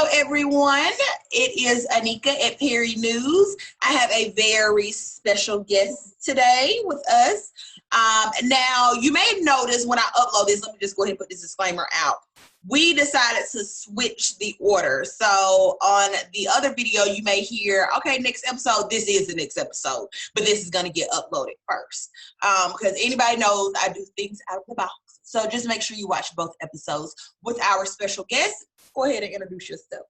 Hello, everyone. It is Anika at Perry News. I have a very special guest today with us. Now, you may have noticed when I upload this, let me just go ahead and put this disclaimer out. We decided to switch the order. So on the other video, you may hear, okay, next episode, this is the next episode, but this is going to get uploaded first. Because anybody knows I do things out of the box. So just make sure you watch both episodes with our special guest. Go ahead and introduce yourself.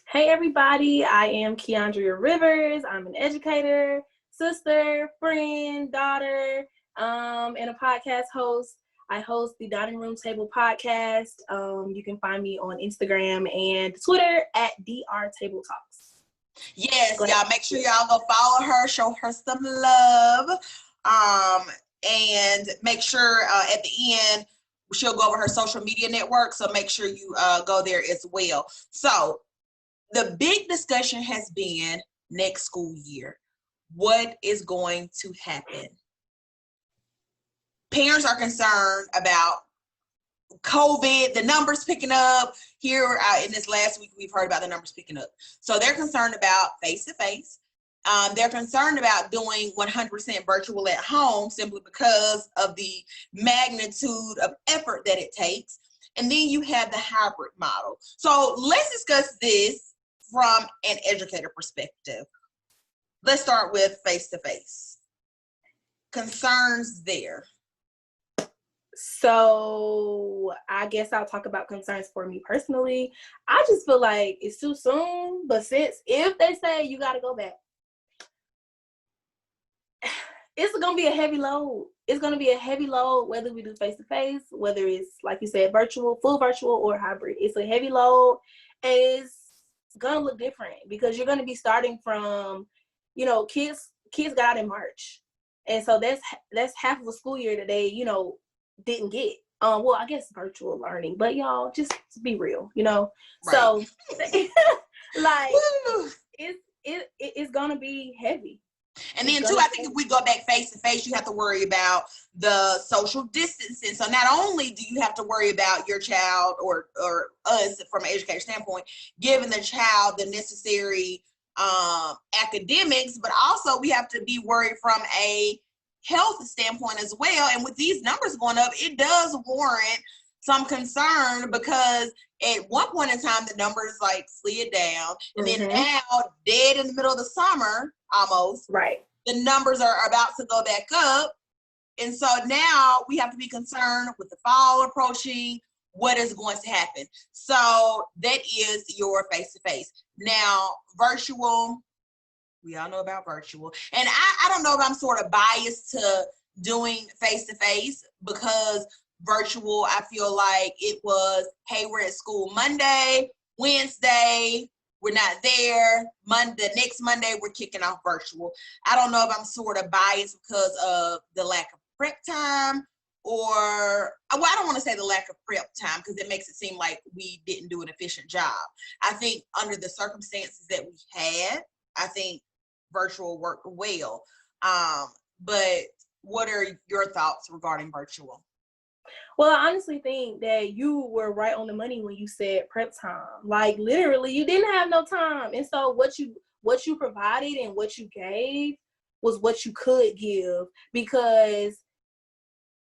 Hey everybody, I am KeAndrea Rivers. I'm an educator, sister, friend, daughter, and a podcast host. I host the Dining Room Table podcast. You can find me on Instagram and Twitter at DR Table Talks. Yes, y'all make sure y'all go follow her, show her some love. And make sure at the end, she'll go over her social media network. So make sure you go there as well. So the big discussion has been next school year. What is going to happen? Parents are concerned about COVID, the numbers picking up. Here in this last week, we've heard about the numbers picking up. So they're concerned about face-to-face. They're concerned about doing 100% virtual at home simply because of the magnitude of effort that it takes. And then you have the hybrid model. So let's discuss this from an educator perspective. Let's start with face-to-face. Concerns there. So I guess I'll talk about concerns for me personally. I just feel like it's too soon, but if they say you got to go back, it's going to be a heavy load. It's going to be a heavy load, whether we do face-to-face, whether it's, like you said, virtual, full virtual, or hybrid. It's a heavy load, and it's going to look different because you're going to be starting from, kids got out in March. And so that's half of a school year that they, didn't get. Well, I guess virtual learning, but y'all, just be real, Right. So, like, it's going to be heavy. And then too, I think if we go back face to face, you have to worry about the social distancing. So not only do you have to worry about your child or us from an educator standpoint, giving the child the necessary academics, but also we have to be worried from a health standpoint as well. And with these numbers going up, it does warrant some concern because at one point in time, the numbers slid down. And then now, dead in the middle of the summer, almost, right, the numbers are about to go back up. And so now we have to be concerned with the fall approaching, what is going to happen. So that is your face-to-face. Now, virtual, we all know about virtual. And I don't know if I'm sort of biased to doing face-to-face because virtual, I feel like it was, hey, we're at school Monday, Wednesday, we're not there. The next Monday, we're kicking off virtual. I don't know if I'm sort of biased because of the lack of prep time I don't want to say the lack of prep time because it makes it seem like we didn't do an efficient job. I think under the circumstances that we had, I think virtual worked well. But what are your thoughts regarding virtual? Well, I honestly think that you were right on the money when you said prep time. Like literally, you didn't have no time. And so what you provided and what you gave was what you could give because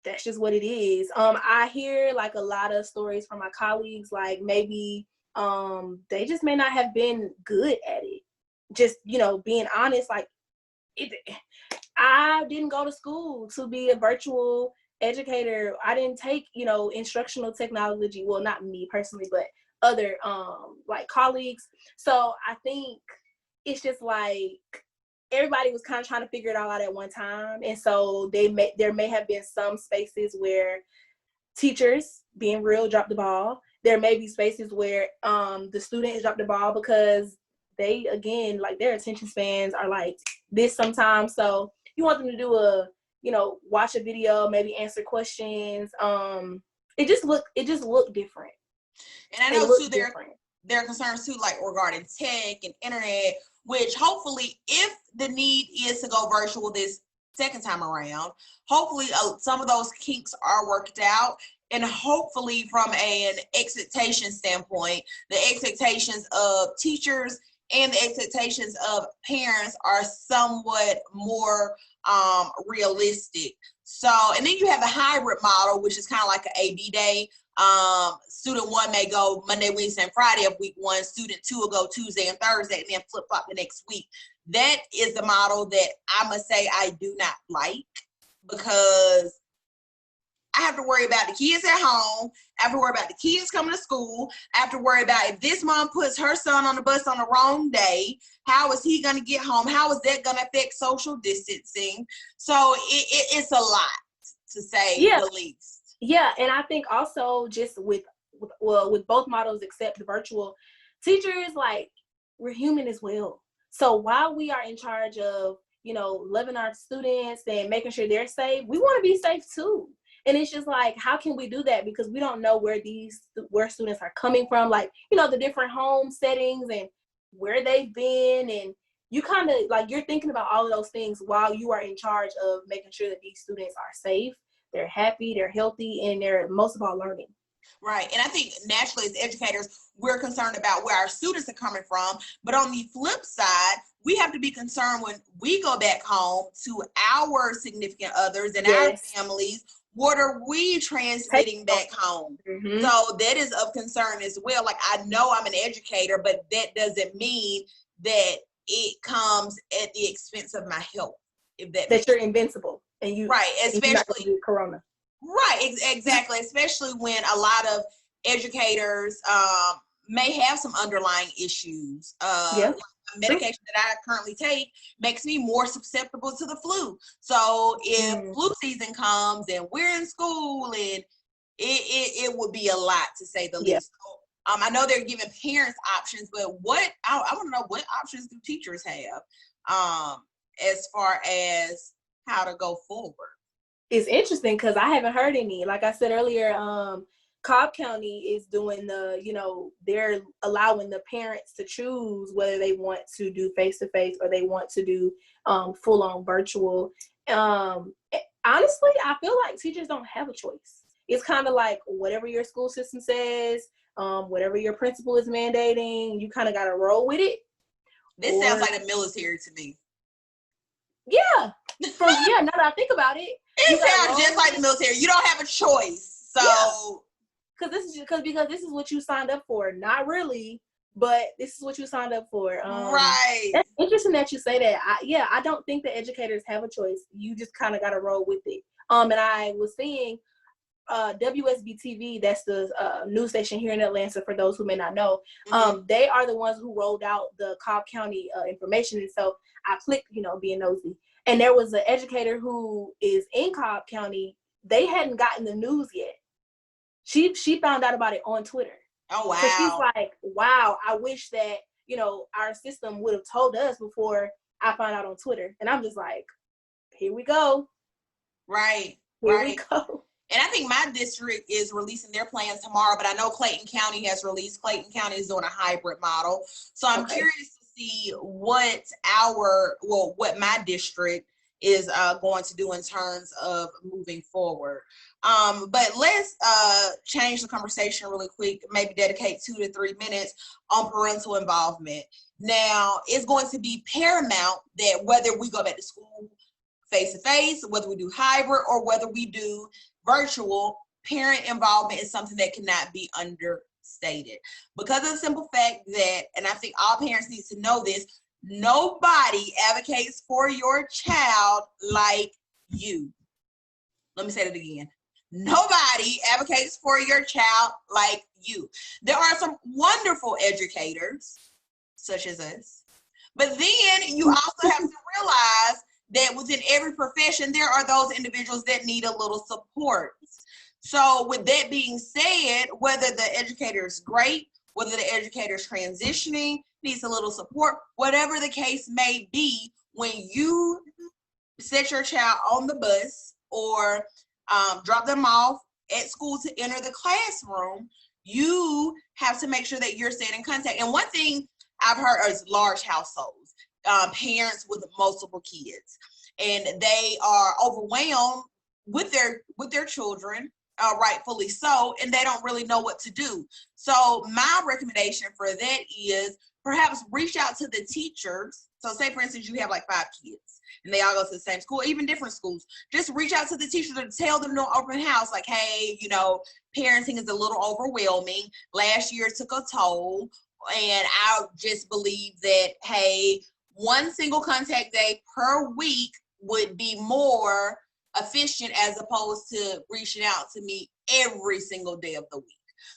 that's just what it is. I hear like a lot of stories from my colleagues, like maybe they just may not have been good at it. Just, being honest, I didn't go to school to be a virtual educator. I didn't take, instructional technology. Well, not me personally, but other colleagues. So I think it's just like everybody was kind of trying to figure it all out at one time. And so there may have been some spaces where teachers, being real, dropped the ball. There may be spaces where the students dropped the ball because they, again, their attention spans are like this sometimes. So you want them to do watch a video, maybe answer questions. It just looked different. And I know too, there are concerns too, regarding tech and internet, which hopefully, if the need is to go virtual this second time around, hopefully some of those kinks are worked out And hopefully from an expectation standpoint, the expectations of teachers and the expectations of parents are somewhat more realistic. So, and then you have the hybrid model, which is kind of like an AB day. Student one may go Monday, Wednesday, and Friday of week one. Student two will go Tuesday and Thursday, and then flip flop the next week. That is the model that I must say I do not like, because I have to worry about the kids at home. I have to worry about the kids coming to school. I have to worry about if this mom puts her son on the bus on the wrong day, how is he going to get home? How is that going to affect social distancing? So it's a lot, to say the least. Yeah, and I think also just with both models except the virtual, teachers, like, we're human as well. So while we are in charge of, loving our students and making sure they're safe, we want to be safe too. And it's just like, how can we do that? Because we don't know where students are coming from, like, the different home settings and where they've been. And you kind of like, you're thinking about all of those things while you are in charge of making sure that these students are safe, they're happy, they're healthy, and they're most of all learning. Right. And I think naturally as educators, we're concerned about where our students are coming from. But on the flip side, we have to be concerned when we go back home to our significant others and our families. What are we transmitting back home? Mm-hmm. So that is of concern as well. Like, I know I'm an educator, but that doesn't mean that it comes at the expense of my health. If that you're invincible and you right, especially corona. Right, exactly. Especially when a lot of educators may have some underlying issues. Medication that I currently take makes me more susceptible to the flu. So if flu season comes and we're in school, and it would be a lot, to say the least. So, I know they're giving parents options, but I want to know, what options do teachers have as far as how to go forward? It's interesting because I haven't heard any. Like I said earlier, Cobb County is doing they're allowing the parents to choose whether they want to do face-to-face or they want to do full-on virtual. Honestly, I feel like teachers don't have a choice. It's kind of like whatever your school system says, whatever your principal is mandating, you kind of got to roll with it. This sounds like the military to me. Yeah. Now that I think about it. It sounds just like the military. You don't have a choice. So because this is what you signed up for. Not really, but this is what you signed up for. Right. That's interesting that you say that. I don't think the educators have a choice. You just kind of got to roll with it. And I was seeing WSB-TV, that's the news station here in Atlanta, for those who may not know. They are the ones who rolled out the Cobb County information. And so I clicked, being nosy. And there was an educator who is in Cobb County. They hadn't gotten the news yet. She found out about it on Twitter. Oh, wow. So she's like, wow, I wish that, our system would have told us before I found out on Twitter. And I'm just like, here we go. Right. Here we go. And I think my district is releasing their plans tomorrow, but I know Clayton County has released. Clayton County is doing a hybrid model. So I'm curious to see what my district is going to do in terms of moving forward. But let's change the conversation really quick, maybe dedicate 2 to 3 minutes on parental involvement. Now, it's going to be paramount that whether we go back to school face-to-face, whether we do hybrid, or whether we do virtual, parent involvement is something that cannot be understated. Because of the simple fact that, and I think all parents need to know this, nobody advocates for your child like you. Let me say that again. Nobody advocates for your child like you. There are some wonderful educators, such as us, but then you also have to realize that within every profession, there are those individuals that need a little support. So with that being said, whether the educator is great, whether the educator is transitioning, needs a little support, whatever the case may be, when you set your child on the bus or drop them off at school to enter the classroom, you have to make sure that you're staying in contact. And one thing I've heard is large households. Parents with multiple kids, and they are overwhelmed with their children. rightfully so, and they don't really know what to do. So my recommendation for that is perhaps reach out to the teachers. So say, for instance, you have like 5 kids and they all go to the same school, even different schools. Just reach out to the teachers and tell them to open house, like, hey, you know, parenting is a little overwhelming. Last year it took a toll, and I just believe that, hey, one single contact day per week would be more efficient as opposed to reaching out to me every single day of the week.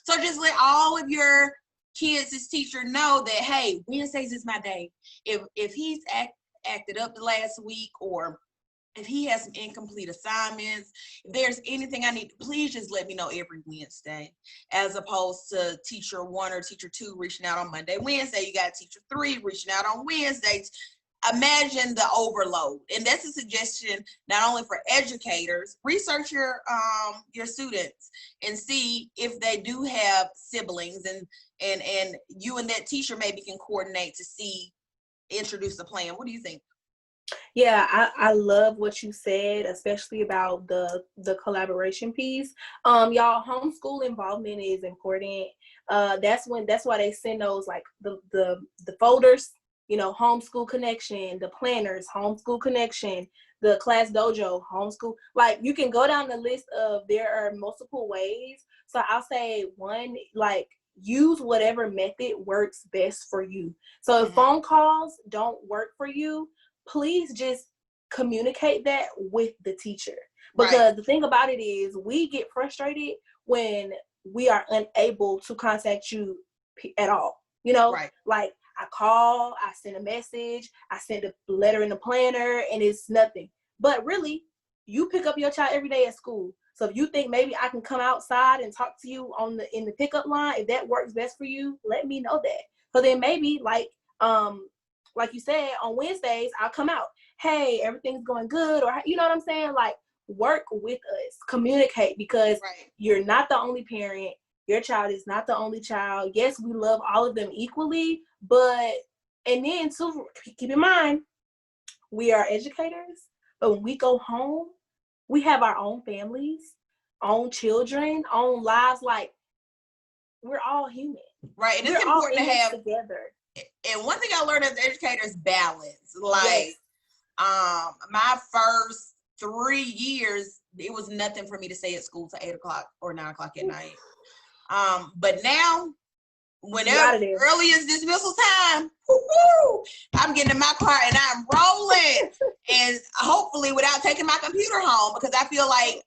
So just let all of your kids' teacher know that, hey, Wednesdays is my day. If he's acted up the last week, or if he has some incomplete assignments, if there's anything I need, please just let me know every Wednesday, as opposed to teacher 1 or teacher 2 reaching out on Monday, Wednesday. You got teacher 3 reaching out on Wednesdays. Imagine the overload. And that's a suggestion not only for educators. Research your students and see if they do have siblings, and you and that teacher maybe can coordinate to introduce a plan. What do you think? Yeah, I love what you said, especially about the collaboration piece. Y'all, homeschool involvement is important. That's why they send those, like, the folders, you know, homeschool connection, the planners, homeschool connection, the class dojo, homeschool. Like, you can go down the list of, there are multiple ways. So I'll say, one, like, use whatever method works best for you. So if phone calls don't work for you, please just communicate that with the teacher. Because the thing about it is, we get frustrated when we are unable to contact you at all. You know, like, I call, I send a message, I send a letter in the planner, and it's nothing. But really, you pick up your child every day at school. So if you think maybe I can come outside and talk to you in the pickup line, if that works best for you, let me know that. So then maybe, like you said, on Wednesdays, I'll come out. Hey, everything's going good, or, you know what I'm saying? Like, work with us, communicate, because you're not the only parent. Your child is not the only child. Yes, we love all of them equally, and then too, keep in mind, we are educators, but when we go home, we have our own families, own children, own lives. Like, we're all human. Right, and it's important to have together. And one thing I learned as an educator is balance. Like, my first 3 years, it was nothing for me to stay at school till 8 o'clock or 9 o'clock at night. But now, whenever earliest dismissal time, I'm getting in my car and I'm rolling, and hopefully without taking my computer home, because I feel like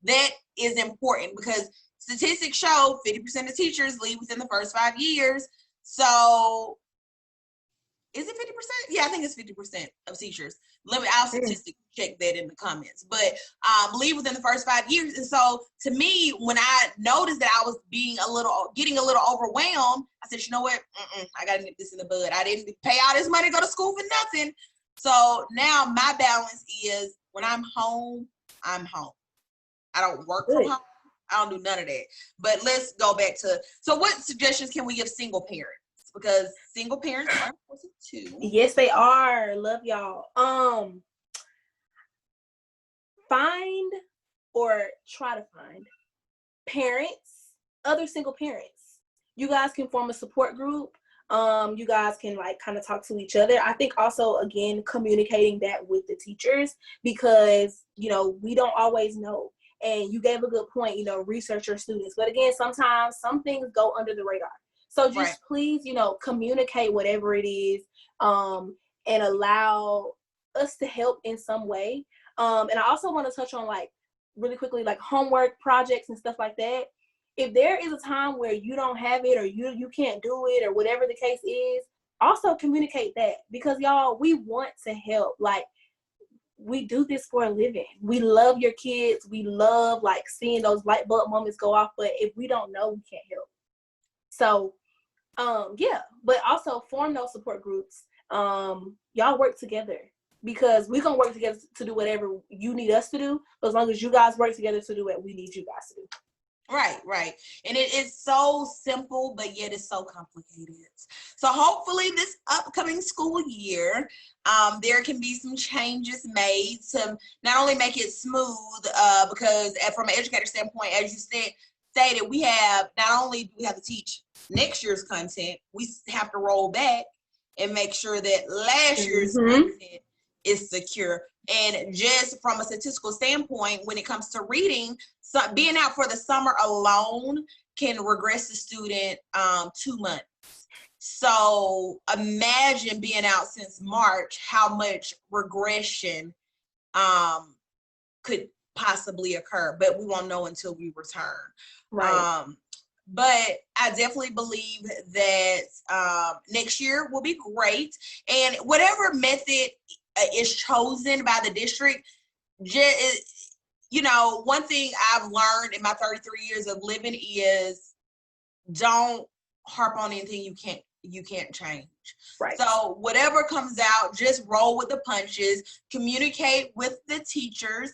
that is important, because statistics show 50% of teachers leave within the first 5 years. So is it 50%? Yeah, I think it's 50% of teachers. I'll statistically check that in the comments. But leave within the first 5 years. And so to me, when I noticed that I was getting a little overwhelmed, I said, you know what? I got to nip this in the bud. I didn't pay all this money to go to school for nothing. So now my balance is, when I'm home, I'm home. I don't work from home. I don't do none of that. But let's go back to, so what suggestions can we give single parents? Because single parents are important too. Yes, they are. Love y'all. Find, or try to find, parents, other single parents. You guys can form a support group. You guys can, like, kind of talk to each other. I think also, again, communicating that with the teachers, because, you know, we don't always know. And you gave a good point, you know, research your students. But again, sometimes some things go under the radar. So just please, you know, communicate whatever it is, and allow us to help in some way. And I also want to touch on, like, really quickly, like, homework projects and stuff like that. If there is a time where you don't have it, or you can't do it, or whatever the case is, also communicate that, because y'all, we want to help. Like, we do this for a living. We love your kids. We love, like, seeing those light bulb moments go off. But if we don't know, we can't help. So, but also form those support groups. Y'all work together, because we're going to work together to do whatever you need us to do, as long as you guys work together to do what we need you guys to do. Right. And it is so simple, but yet it's so complicated. So hopefully this upcoming school year, there can be some changes made to not only make it smooth, because from an educator standpoint, as you stated, we have not only do we have to teach next year's content, we have to roll back and make sure that last year's content is secure. And just from a statistical standpoint, when it comes to reading, so being out for the summer alone can regress the student 2 months. So imagine being out since March, how much regression could possibly occur, but we won't know until we return. Right. But I definitely believe that next year will be great. And whatever method is chosen by the district, one thing I've learned in my 33 years of living is don't harp on anything you can't change. Right. So whatever comes out, just roll with the punches, communicate with the teachers.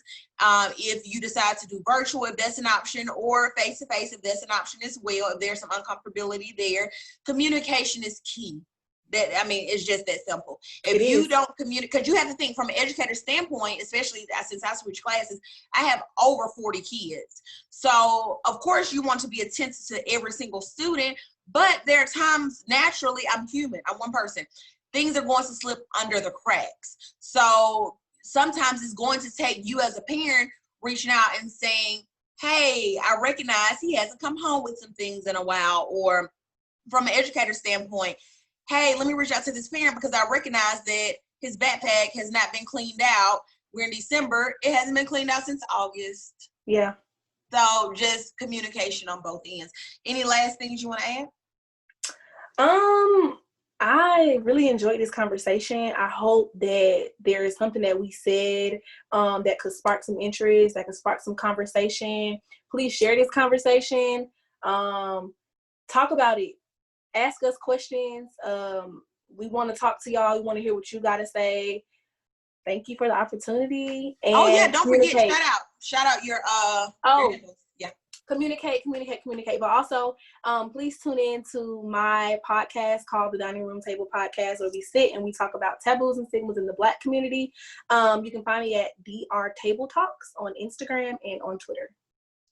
If you decide to do virtual, if that's an option, or face-to-face, if that's an option as well, if there's some uncomfortability there, communication is key. It's just that simple. If you don't communicate, because you have to think from an educator standpoint, especially since I switch classes, I have over 40 kids. So of course you want to be attentive to every single student, but there are times, naturally, I'm human, I'm one person. Things are going to slip under the cracks. So sometimes it's going to take you as a parent reaching out and saying, hey, I recognize he hasn't come home with some things in a while, or from an educator standpoint, hey, let me reach out to this parent because I recognize that his backpack has not been cleaned out. We're in December. It hasn't been cleaned out since August. Yeah. So just communication on both ends. Any last things you want to add? I really enjoyed this conversation. I hope that there is something that we said that could spark some interest, that could spark some conversation. Please share this conversation. Talk about it. Ask us questions. We want to talk to y'all. We want to hear what you got to say. Thank you for the opportunity. And don't forget, shout out your your communicate. But also, please tune in to my podcast called the Dining Room Table Podcast, where we sit and we talk about taboos and stigmas in the Black community. You can find me at DR Table Talks on Instagram and on Twitter.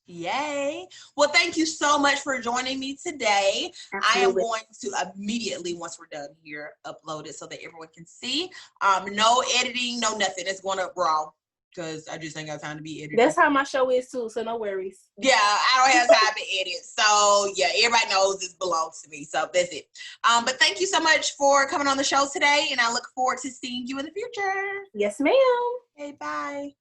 Yay. Well, thank you so much for joining me today. Absolutely. I am going to immediately, once we're done here, upload it so that everyone can see. No editing, no nothing. It's going up raw because I just ain't got time to be editing. That's how my show is too, so no worries. Yeah, I don't have time to edit. So yeah, everybody knows this belongs to me. So that's it. But thank you so much for coming on the show today, and I look forward to seeing you in the future. Yes, ma'am. Okay, bye.